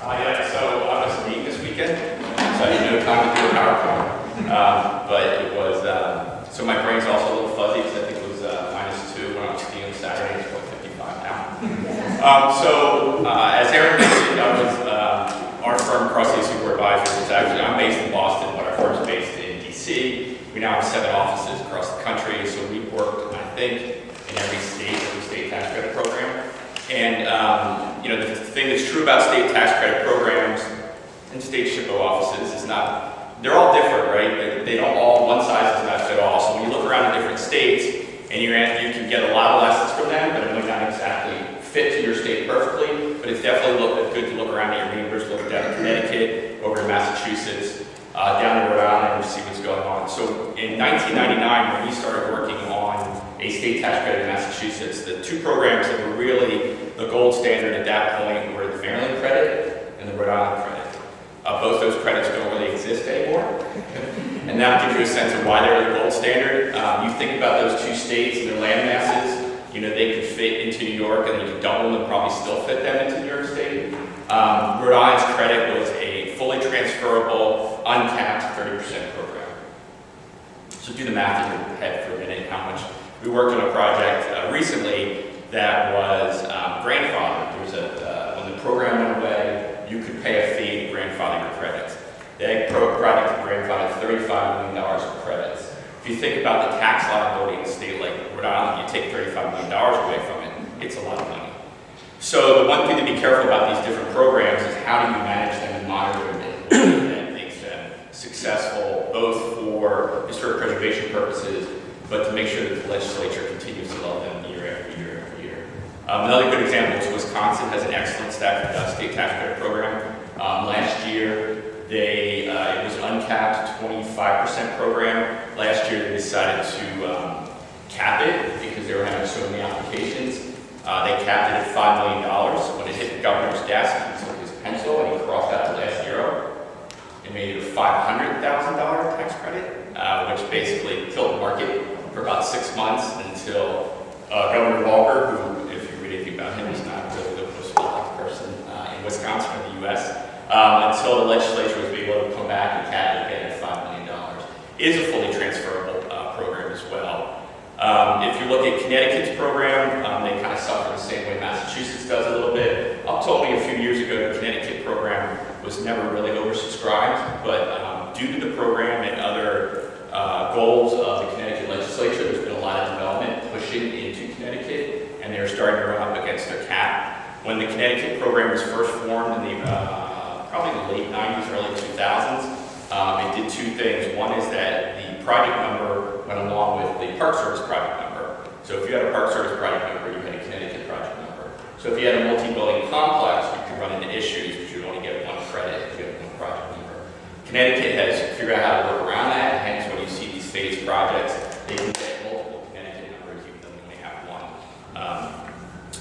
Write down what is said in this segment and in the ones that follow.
Yeah, so I was meeting this weekend, so I didn't know time to do a PowerPoint. But it was, so my brain's also a little fuzzy because I think it was -2 when I was skiing Saturday. It's 55 now. As Aaron mentioned, I was, our firm, Cross Sea Seaboard Advisors, is actually, I'm based in Boston, but our firm's based in DC. We now have 7 offices across the country, so we've worked, I think, in every state tax credit program. And you know, the thing that's true about state tax credit programs and state SHPO offices is they're all different, right? They don't all, one size does not fit all. So when you look around in different states, and you can get a lot of lessons from them, but it might not exactly fit to your state perfectly, but it's definitely good to look around at your neighbors, look down in Connecticut, over to Massachusetts, down to Rhode Island, and see what's going on. So in 1999, when we started working on a state tax credit in Massachusetts, the 2 programs that were really the gold standard at that point were the Maryland credit and the Rhode Island credit. Both those credits don't really exist anymore. And that gives you a sense of why they're the gold standard. You think about those 2 states and their land masses, you know, they could fit into New York, and you could double them and probably still fit them into New York State. Rhode Island's credit was a fully transferable, uncapped 30% program. So do the math in your head for a minute, how much. We worked on a project recently that was grandfathered. When the program went away, you could pay a fee to grandfather your credits. That project grandfathered $35 million of credits. If you think about the tax liability in a state like Rhode Island, you take $35 million away from it, it's a lot of money. So the one thing to be careful about these different programs is how do you manage them and monitor them and make them successful, both for historic preservation purposes, but to make sure that the legislature continues to love them year after year after year. Another good example is Wisconsin has an excellent state tax credit program. Last year, it was an uncapped 25% program. Last year, they decided to cap it because they were having so many applications. They capped it at $5 million. When it hit the governor's desk, he took his pencil and he crossed out the last zero and made it a $500,000 tax credit, which basically killed the market for about 6 months until Governor Walker, who, if you read anything about him, is not really the most elected person in Wisconsin or the U.S., until the legislature was able to come back and cap it again at $5 million. It is a fully transferable program as well. If you look at Connecticut's program, they kind of suffer the same way Massachusetts does a little bit. Up to only a few years ago, the Connecticut program was never really oversubscribed, but due to the program and other goals of the Connecticut legislature, there's been a lot of development pushing into Connecticut, and they're starting to run up against their cap. When the Connecticut program was first formed in probably the late 90s, early 2000s, it did 2 things. One is that the project number went along with the Park Service project number. So if you had a Park Service project number, you had a Connecticut project number. So if you had a multi-building complex, you could run into issues because you would only get 1 credit if you had 1 project number. Connecticut has figured out how to work around that, hence when you see these phased projects, they can get multiple Connecticut numbers even though they only have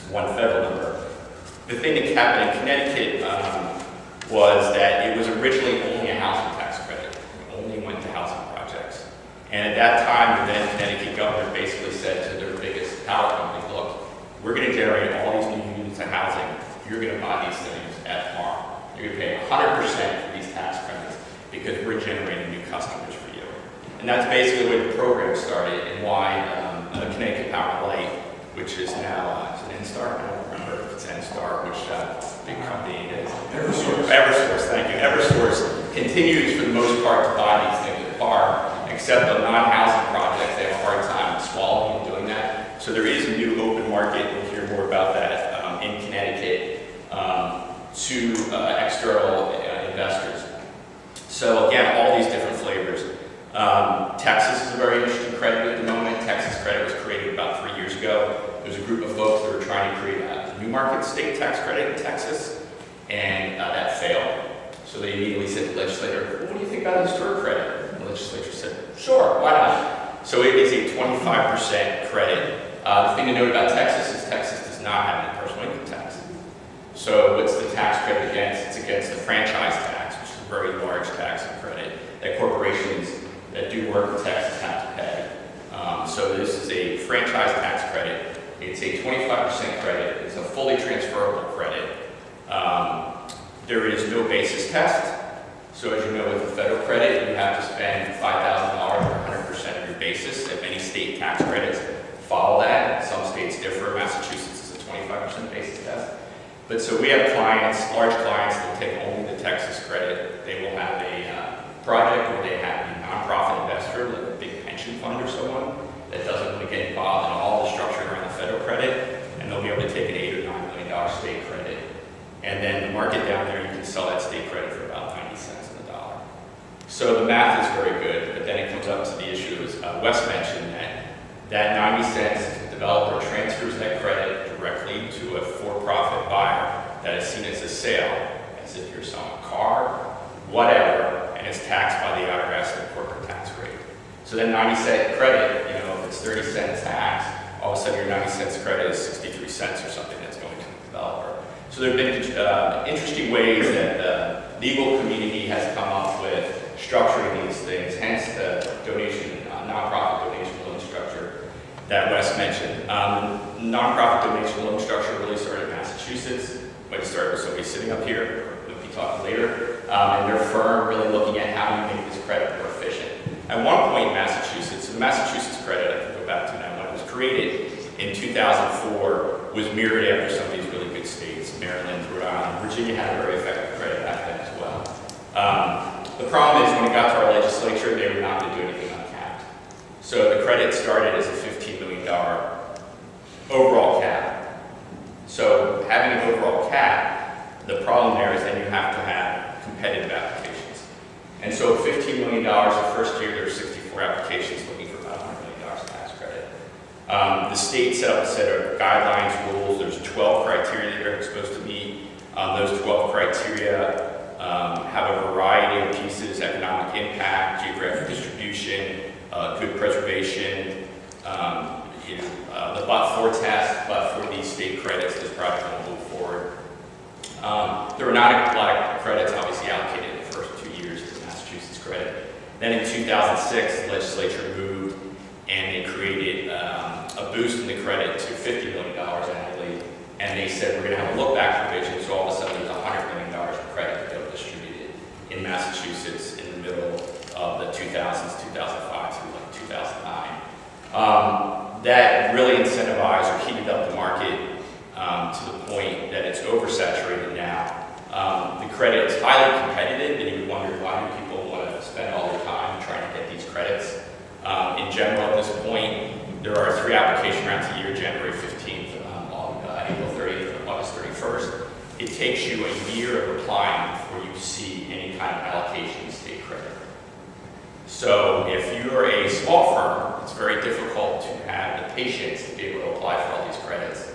one federal number. The thing that happened in Connecticut was that it was originally only a housing tax credit. It only went to housing projects. And at that time, the then Connecticut governor basically said to their biggest power company, look, we're going to generate all these new units of housing. You're going to buy these things at par. You're going to pay 100% for these tax credits because we're generating new customers for you. And that's basically where the program started and why Connecticut Power and Light, which is now, is it NSTAR? I don't remember if it's NSTAR, which big company it is. Eversource, thank you. Eversource continues for the most part to buy these things at par, except on non-housing projects, they have a hard time swallowing and doing that. So there is a new open market, we'll hear more about that in Connecticut, to external investors. So again, all these different flavors. Texas is a very interesting credit at the moment. Texas credit was created about 3 years ago. There's a group of folks that were trying to create a new market state tax credit in Texas, and that failed. So they immediately said to the legislator, well, what do you think about a historic credit? And the legislature said, sure, why not? So it is a 25% credit. The thing to note about Texas is Texas does not have any personal income tax. So what's the tax credit against? It's against the franchise tax, which is a very large tax and credit that corporations that do work in Texas have to pay. So this is a franchise tax credit. It's a 25% credit. It's a fully transferable credit. There is no basis test. So as you know, with the federal credit, you have to spend $5,000 or 100% of your basis, and many state tax credits follow that. Some states differ. Massachusetts is a 25% basis test. But so we have clients, large clients, that take only the Texas credit. They will have a project where they have a nonprofit investor, like a big pension fund or someone, that doesn't want to get involved in all the structure around the federal credit, and they'll be able to take an $8 or $9 million state credit. And then the market down there, you can sell that state credit for about 90 cents on the dollar. So the math is very good, but then it comes up to the issue, as Wes mentioned, that 90 cents, the developer transfers that credit directly to a for-profit buyer that is seen as a sale, as if you're selling a car, whatever, and is taxed by the IRS at the corporate tax rate. So that 90-cent credit, if it's 30 cents tax, all of a sudden your 90 cents credit is 63 cents or something that's going to the developer. So there have been interesting ways that the legal community has come up with structuring these things, hence the nonprofit donation loan structure that Wes mentioned. Nonprofit donation loan structure really started in Massachusetts. Might have started with somebody sitting up here, or we'll be talking later, and their firm really looking at how do you make this credit more efficient. At one point in Massachusetts, the Massachusetts credit, I can go back to now, when it was created in 2004, was mirrored after some of these really good states, Maryland, Rhode Island. Virginia had a very effective credit back then as well. The problem is when it got to our legislature, they were not going to do anything uncapped. So the credit started as a $15 million overall cap. So having an overall cap, the problem there is then you have to have competitive applications. And so $15 million the first year, there were 64 applications looking for about $100 million tax credit. The state set up a set of guidelines, rules. There's 12 criteria that you're supposed to meet. Those 12 criteria have a variety of pieces: economic impact, geographic distribution, good preservation, the but-for test, but for these state credits, this project will move forward. There were not a lot of credits obviously allocated in the first 2 years of the Massachusetts credit. Then in 2006, the legislature moved and they created a boost in the credit to $50 million annually. And they said, we're going to have a look-back provision, so all of a sudden there's $100 million of credit that was distributed in Massachusetts in the middle of the 2000s, 2005 through like 2009. That really incentivized or heated up the market to the point that it's oversaturated now. The credit is highly competitive, and you would wonder why do people want to spend all their time trying to get these credits. In general, at this point, there are 3 application rounds a year: January 15th, April 30th, and August 31st. It takes you a year of applying before you see any kind of allocation of state credit. So if you're a small firm, it's very difficult to have the patience to be able to apply for all these credits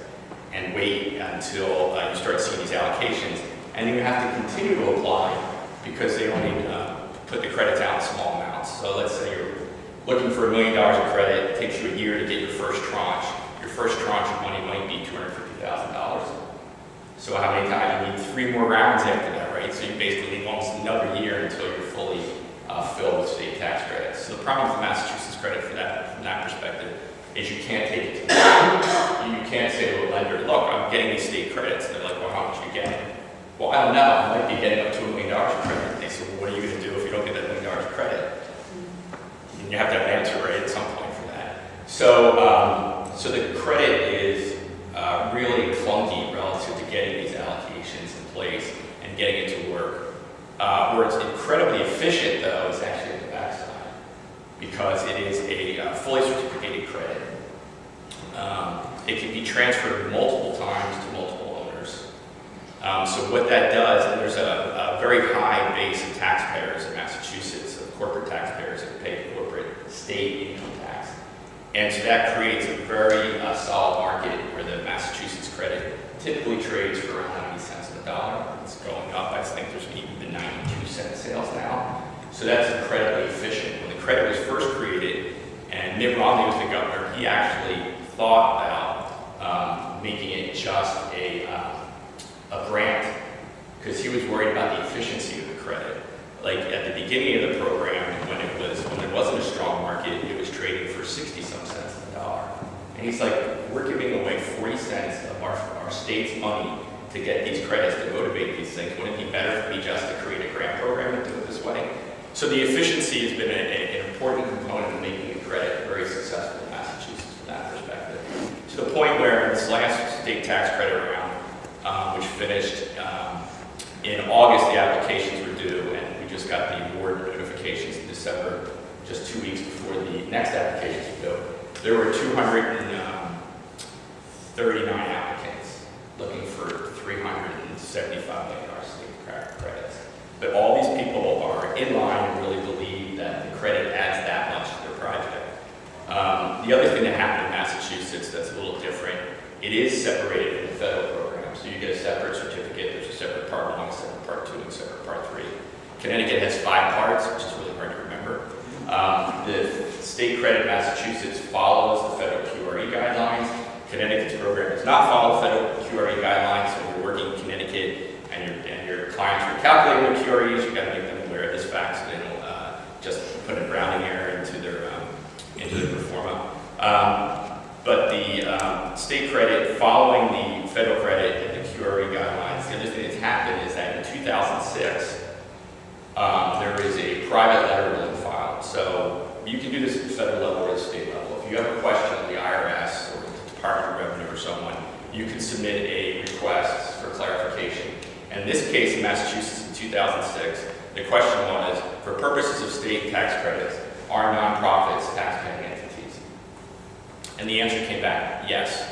and wait until you start seeing these allocations. And then you have to continue to apply because they only put the credits out in small amounts. So let's say you're looking for $1 million of credit. It takes you a year to get your first tranche. Your first tranche of money might be $250,000. So how many times? You need 3 more rounds after that, right? So you basically need almost another year until you're fully filled with state tax credits. So the problem with the Massachusetts credit from that perspective is you can't take it to the bank. You can't say to a lender, look, I'm getting these state credits. And they're like, well, how much are you getting? Well, I don't know. I might be getting up to $1 million of credit. They say, well, what are you going to do if you don't get that $1 million of credit? And you have to have an answer right at some point for that. So, so the credit is really clunky relative to getting these allocations in place and getting it to work. Where it's incredibly efficient, though, is actually at the backside, because it is a fully certificated credit. It can be transferred multiple times to multiple owners. So what that does, and there's a very high base of taxpayers in Massachusetts, of corporate taxpayers that pay corporate state income tax. And so that creates a very solid market where the Massachusetts credit typically trades for around 90 cents on the dollar. It's going up. I think there's even been 92-cent sales now. So that's incredibly efficient. When the credit was first created, and Mitt Romney was the governor, he actually thought about making it just a grant, because he was worried about the efficiency of the credit. Like at the beginning of the program, when it wasn't a strong market, it was trading for 60-some cents on the dollar. And he's like, we're giving away 40 cents of our state's money to get these credits to motivate these things. Wouldn't it be better So the efficiency has been an important component of making the credit very successful in Massachusetts from that perspective. To the point where in this last state tax credit round, which finished in August, the applications were due, and we just got the award notifications in December, just 2 weeks before the next applications were due. There were 239 applicants looking for $375 million state credits. But all these people are in line and really believe that the credit adds that much to their project. The other thing that happened in Massachusetts that's a little different, it is separated from the federal program. So you get a separate certificate, there's a separate part 1, a separate part 2, and a separate part 3. Connecticut has 5 parts, which is really hard to remember. The state credit in Massachusetts follows the federal QRE guidelines. Connecticut's program does not follow federal QRE guidelines, so if you're working in Connecticut and your clients are calculating their QREs, you've got to make them aware of this fact so they don't just put a rounding error into their performa. But the state credit following the federal credit and the QRE guidelines, the other thing that's happened is that in 2006, there is a private letter ruling filed. So you can do this at the federal level or the state level. If you have a question of the IRS or the Department of Revenue or someone, you can submit a request for clarification. And in this case in Massachusetts in 2006, the question was, for purposes of state tax credits, are nonprofits tax-paying entities? And the answer came back, yes.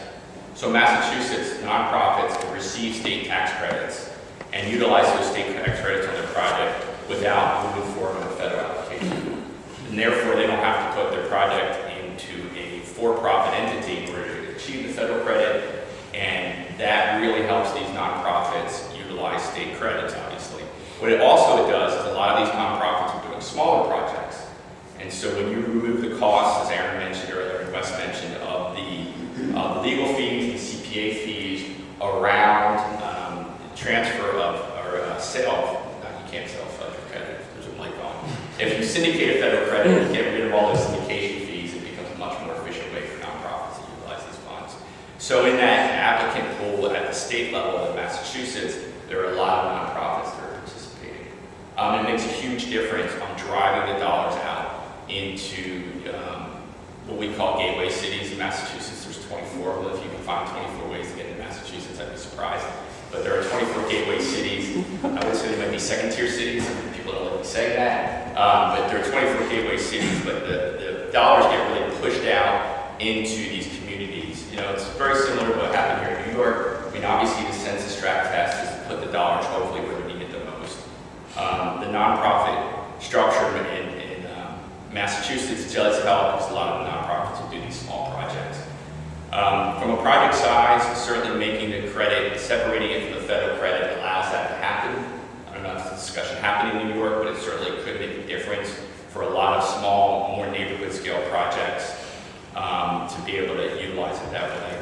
So Massachusetts nonprofits can receive state tax credits and utilize those state tax credits on their project without moving forward with a federal application. And therefore, they don't have to put their project into a for-profit entity in order to achieve the federal credit, and that really helps these nonprofits utilize state credits, obviously. What it also does is a lot of these nonprofits are doing smaller projects. And so when you remove the costs, as Aaron mentioned earlier and Wes mentioned, of the legal fees, the CPA fees around transfer of, or sale, you can't sell federal credit, there's a mic on. If you syndicate a federal credit and get rid of all those syndication fees, it becomes a much more efficient way for nonprofits to utilize these funds. So in that applicant pool at the state level in Massachusetts, there are a lot of nonprofits that are participating. It makes a huge difference on driving the dollars out into what we call gateway cities in Massachusetts. There's 24 of them. If you can find 24 ways to get into Massachusetts, I'd be surprised. But there are 24 gateway cities. I would say they might be second-tier cities. People don't like to say that. But there are 24 gateway cities, but the dollars get really pushed out into these communities. You know, it's very similar to what happened here in New York. I mean, obviously the census tract test is to put the dollars hopefully where we need it the most. The nonprofit structure in Massachusetts does help because a lot of the nonprofits will do these small projects. From a project size, certainly making the credit, separating it from the federal credit allows that to happen. I don't know if it's a discussion happening in New York, but it certainly could make a difference for a lot of small, more neighborhood scale projects to be able to utilize it that way.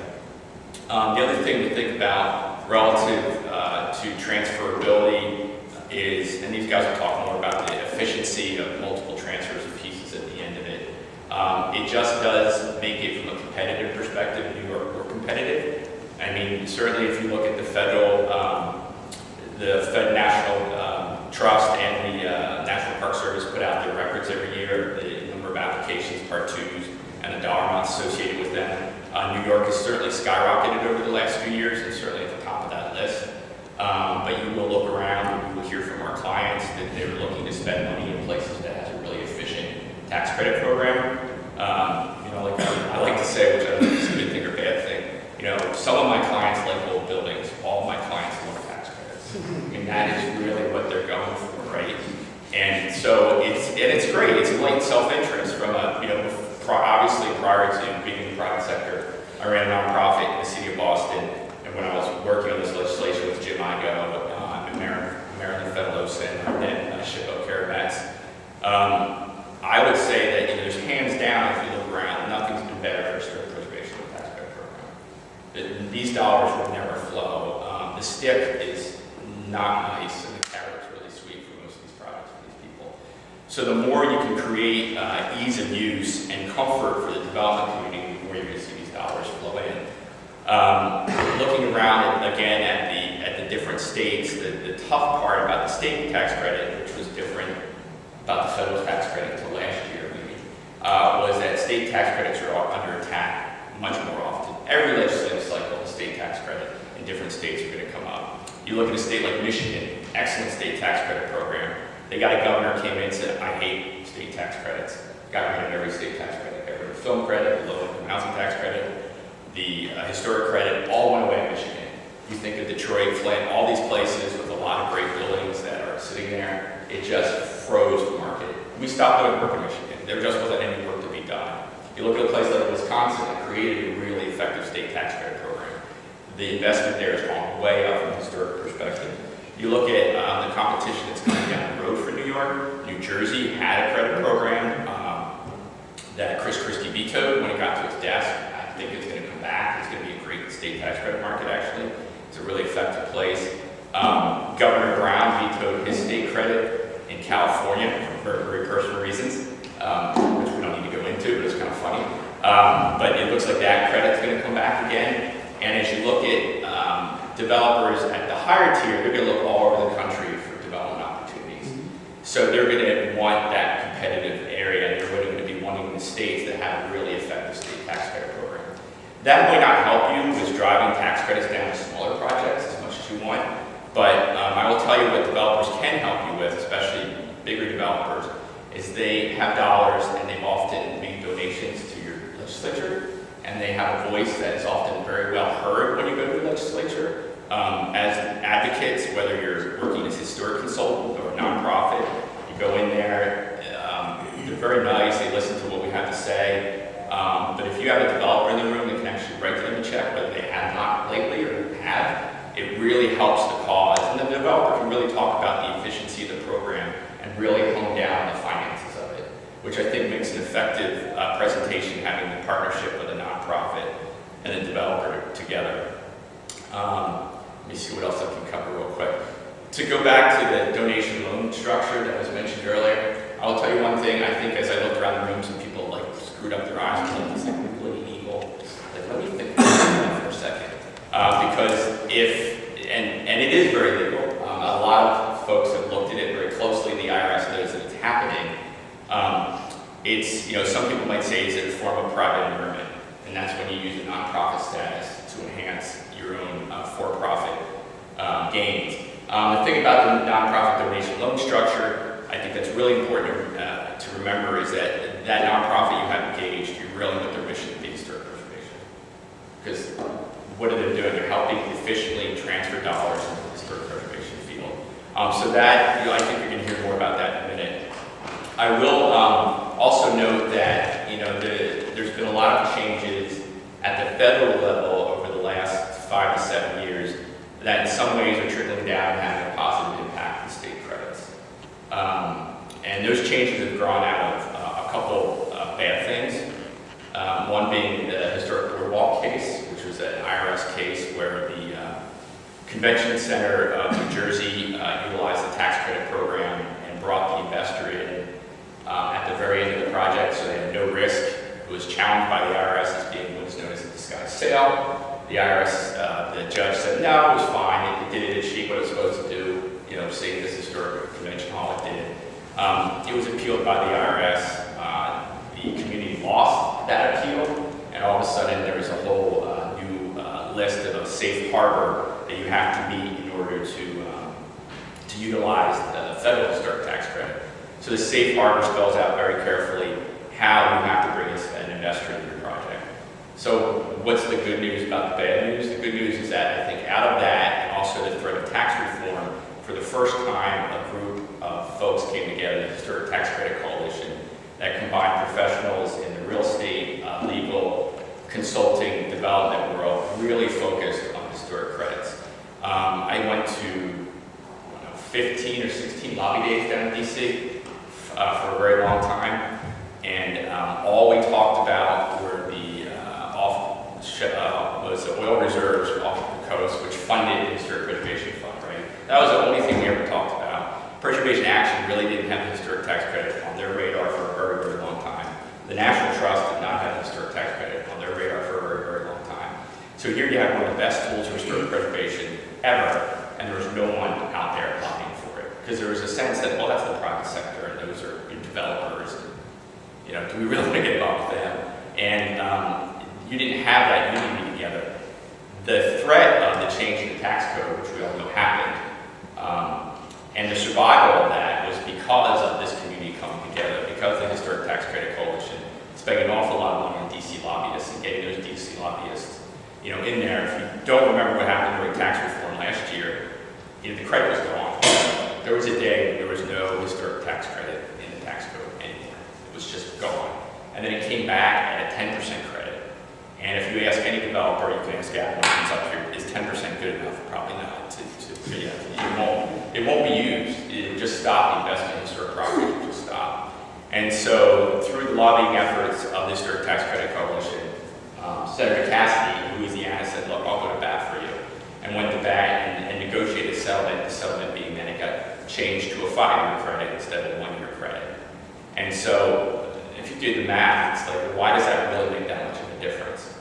The other thing to think about relative to transferability is, and these guys will talk more about the efficiency of multiple transfers of pieces at the end of it. It just does make it from a competitive perspective, New York more competitive. I mean, certainly if you look at the federal, National Trust and the National Park Service put out their records every year, the number of applications, Part 2s, and the dollar amounts associated with them. New York has certainly skyrocketed over the last few years and certainly at the top of that list. But you will look around and you will hear from our clients that they're looking to spend money in places that has a really efficient tax credit program. You know, like I like to say, which I don't know if it's a good thing or bad thing, you know, some of my clients like old buildings, all of my clients love tax credits. I mean, that is really what they're going for, right? And so it's great. It's a blatant self-interest from a, you know, obviously prior to being in the private sector, I ran a nonprofit in the city of Boston, and when I was working on this legislation with Jim Igo, and Maryland Federalist, and then Shippo Caravats, I would say that, you know, there's hands down, if you look around, nothing's been better for strict preservation of the tax credit program. These dollars would never flow. The stick is not nice, and the carrot's really sweet for most of these products for these people. So the more you can create ease of use and comfort for the development community, the more you're going to see these dollars flow in. Looking around again at the different states, the tough part about the state tax credit, which was different about the federal tax credit until last year, maybe, was that state tax credits are under attack much more often. Every legislative cycle, the state tax credit in different states are going to come up. You look at a state like Michigan, excellent state tax credit program. They got a governor who came in and said, I hate state tax credits. Got rid of every state tax credit. Got rid of film credit, the low-income housing tax credit, the historic credit, all went away in Michigan. You think of Detroit, Flint, all these places with a lot of great buildings that are sitting there, it just froze the market. We stopped doing work in Michigan. There just wasn't any work to be done. You look at a place like Wisconsin that created a really effective state tax credit program. The investment there has gone way up from a historic perspective. You look at the competition that's coming down the road for New York. New Jersey had a credit program that Chris Christie vetoed when it got to his desk. I think it's going to come back. It's going to be a great state tax credit market, actually. It's a really effective place. Governor Brown vetoed his state credit in California for very personal reasons, which we don't need to go into, but it's kind of funny. But it looks like that credit's going to come back again. And as you look at developers at the higher tier, they're going to look all over the country for development opportunities. So they're going to want that competitive area. They're really going to be wanting the states that have a really effective state tax credit program. That might not help you with driving tax credits down to smaller projects as much as you want, but I will tell you what developers can help you with, especially bigger developers, is they have dollars and they've often made donations to your legislature, and they have a voice that is often very well heard when you go to the legislature. As advocates, whether you're working as a historic consultant or a nonprofit, you go in there, they're very nice, they listen to what we have to say. But if you have a developer in the room that can actually write them a check, whether they have not lately or have, it really helps the cause. And the developer can really talk about the efficiency of the program and really hone down the finances of it, which I think makes an effective presentation, having the partnership with a nonprofit and a developer together. Let me see what else I can cover real quick. To go back to the donation loan structure that was mentioned earlier, I'll tell you one thing. I think as I looked around the room, some people like screwed up their eyes and it's like really evil. Like, let me think about that for a second. Because and it is very legal. A lot of folks have looked at it very closely. The IRS knows that it's happening. Some people might say, is it a form of private enrichment? And that's when you use a nonprofit status to enhance your own for-profit gains. The thing about the nonprofit donation loan structure, I think that's really important to remember, is that that nonprofit you have engaged, you're really with their mission to be historic preservation. Because what are they doing? They're helping efficiently transfer dollars into the historic preservation field. So that, I think you're going to hear more about that in a minute. I will also note that there's been a lot of changes at the federal level over the last 5 to 7 years that in some ways are trickling down and having a positive impact on state credits. And those changes have grown out of a couple bad things. One being the historic boardwalk case, which was an IRS case where the Convention Center of New Jersey utilized the tax credit program and brought the investor in at the very end of the project, so they had no risk. It was challenged by the IRS as being what is known as a disguised sale. The IRS, the judge said, no, it was fine. It did achieve what it was supposed to do, say this historic convention hall it did. It was appealed by the IRS. The community lost that appeal, and all of a sudden there was a whole new list of a safe harbor that you have to meet in order to utilize the federal historic tax credit. So the safe harbor spells out very carefully how you have to bring an investor into your project. So what's the good news about the bad news? The good news is that I think out of that, and also the threat of tax reform, for the first time a group of folks came together, the Historic Tax Credit Coalition, that combined professionals in the real estate, legal, consulting, development world, really focused on historic credits. I went to 15 or 16 lobby days down in DC for a very long time, and all we talked about were was the oil reserves off the coast, which funded the Historic Preservation Fund, right? That was the only thing we ever talked about. Preservation Action really didn't have the historic tax credit on their radar for a very, very long time. The National Trust did not have the historic tax credit on their radar for a very, very long time. So here you have one of the best tools for historic preservation ever, and there was no one out there lobbying for it. because there was a sense that, well, that's the private sector, and those are developers, and, do we really want to get involved with them? And you didn't have that unity together. The threat of the change in the tax code, which we all know happened, and the survival of that was because of this community coming together, because the Historic Tax Credit Coalition spent an awful lot of money on DC lobbyists and getting those DC lobbyists, in there. If you don't remember what happened during tax reform last year, the credit was gone. There was a day when there was no historic tax credit in the tax code anymore. It was just gone. And then it came back at a 10% credit. And if you ask any developer, you can ask Gavin, comes up here, is 10% good enough? Probably not. It won't be used. It just stopped. The investment in historic property will just stop. And so through the lobbying efforts of the Historic Tax Credit Coalition, Senator Cassidy, who was the analyst, said, look, I'll go to bat for you. And went to bat and negotiated a settlement, the settlement being that it got changed to a 5-year credit instead of a 1-year credit. And so if you do the math, it's like, why does that really make that much of a difference?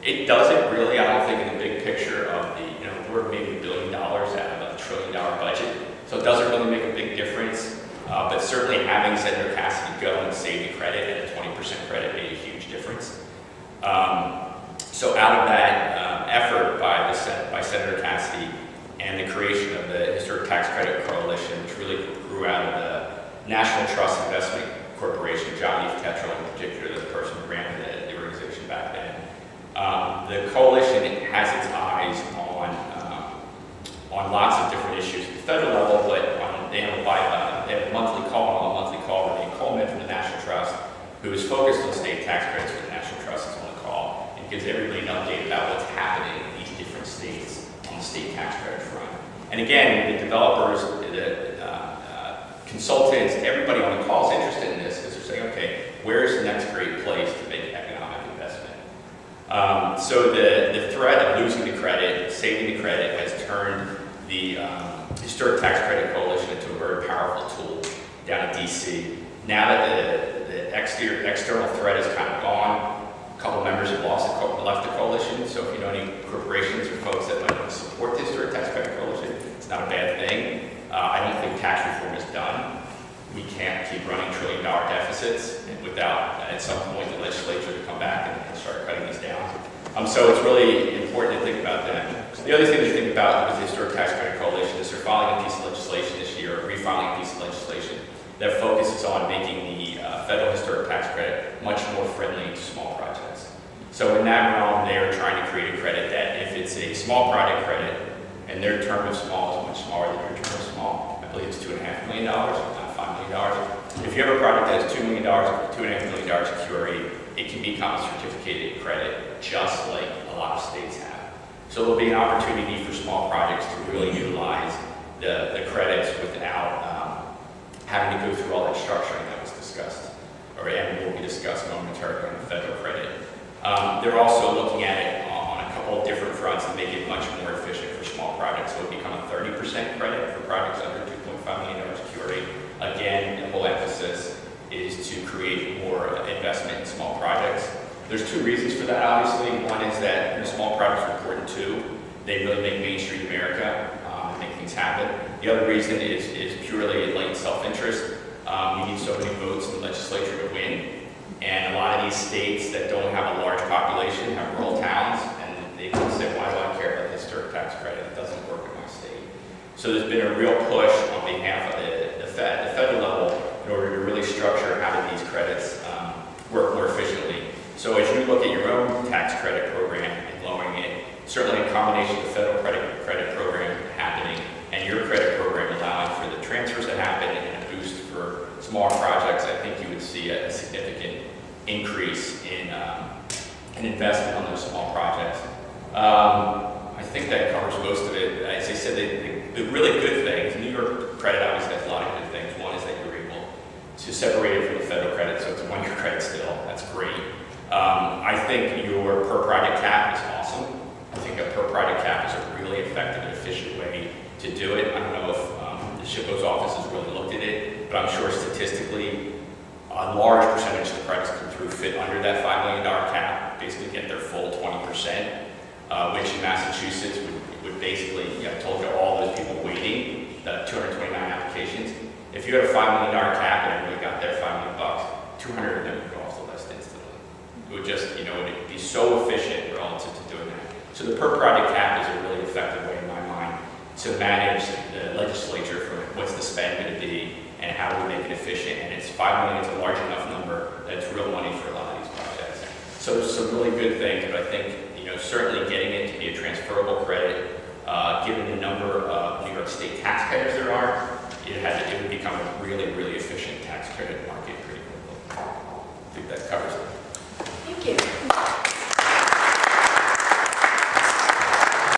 It doesn't really, I don't think, in the big picture of the, we're maybe $1 billion out of a $1 trillion budget. So it doesn't really make a big difference. But certainly having Senator Cassidy go and save the credit at a 20% credit made a huge difference. So out of that effort by Senator Cassidy and the creation of the Historic Tax Credit Coalition, which really grew out of the National Trust Investment Corporation, John Leaf Tetrell in particular, the person who ran the organization back then, the coalition has its eyes on lots of different issues at the federal level, but they have a monthly call where Renee Coleman from the National Trust, who is focused on state tax credits for the National Trust, is on the call and gives everybody an update about what's happening in these different states on the state tax credit front. And again, the developers, the consultants, everybody on the call is interested in this because they're saying, okay, where's the next great place to make economic investment? So the threat of losing the credit, saving the credit, has turned the Historic Tax Credit Coalition into a very powerful tool down in DC. Now that the external threat is kind of gone, a couple members have left the coalition. So if you know any corporations or folks that might want to support the Historic Tax Credit Coalition, it's not a bad thing. I don't think tax reform is done. We can't keep running $1 trillion deficits without, at some point, the legislature to come back and start cutting these down. So it's really important to think about that. The other thing to think about with the Historic Tax Credit Coalition is they're filing a piece of legislation this year, or refiling a piece of legislation that focuses on making the federal historic tax credit much more friendly to small projects. So in that realm, they are trying to create a credit that if it's a small project credit, and their term of small is much smaller than your term of small, I believe it's $2.5 million, not $5 million. If you have a project that has $2 million, $2.5 million in QRE, it can become a certificated credit, just like a lot of states have. So there'll be an opportunity for small projects to really utilize the credits without having to go through all that structuring that was discussed, and will be discussed momentarily on the federal credit. They're also looking at it on a couple of different fronts to make it much more efficient for small projects. So it will become a 30% credit for projects under $2.5 million QRE. Again, the whole emphasis is to create more investment in small projects. There's two reasons for that, obviously. One is that small projects are important too. They really make Main Street America, and make things happen. The other reason is purely latent self-interest. You need so many votes in the legislature to win. And a lot of these states that don't have a large population have rural towns, and they can say, why do I care about the historic tax credit? It doesn't work in my state. So there's been a real push on behalf of the federal level in order to really structure how do these credits work more efficiently. So as you look at your own tax credit program and lowering it, certainly a combination of the federal credit program happening and your credit program allowing for the transfers to happen and a boost for smaller projects, I think you would see a significant increase in investment on those small projects. I think that covers most of it. As I said, the really good things, New York credit obviously has a lot of good things. One is that you're able to separate it from the federal credit, so it's a 1-year credit still. That's great. I think your per project cap is awesome. I think a per project cap is a really effective and efficient way to do it. I don't know if the SHPO's office has really looked at it, but I'm sure statistically a large percentage of the projects come through fit under that $5 million cap, basically get their full 20%, which in Massachusetts would basically, I told you, all those people waiting the 229 applications. If you had a $5 million cap and everybody got their $5 million, 200 of them would go off the list instantly. It would just, you know, it would be so efficient relative to doing that. So the per project cap is a really effective way in my mind to manage the legislature for what's the spend going to be and how do we make it efficient. And it's $5 million is a large enough number that it's real money for a lot of these projects. So there's some really good things, but I think, you know, certainly getting it to be a transferable credit, given the number of New York State taxpayers there are,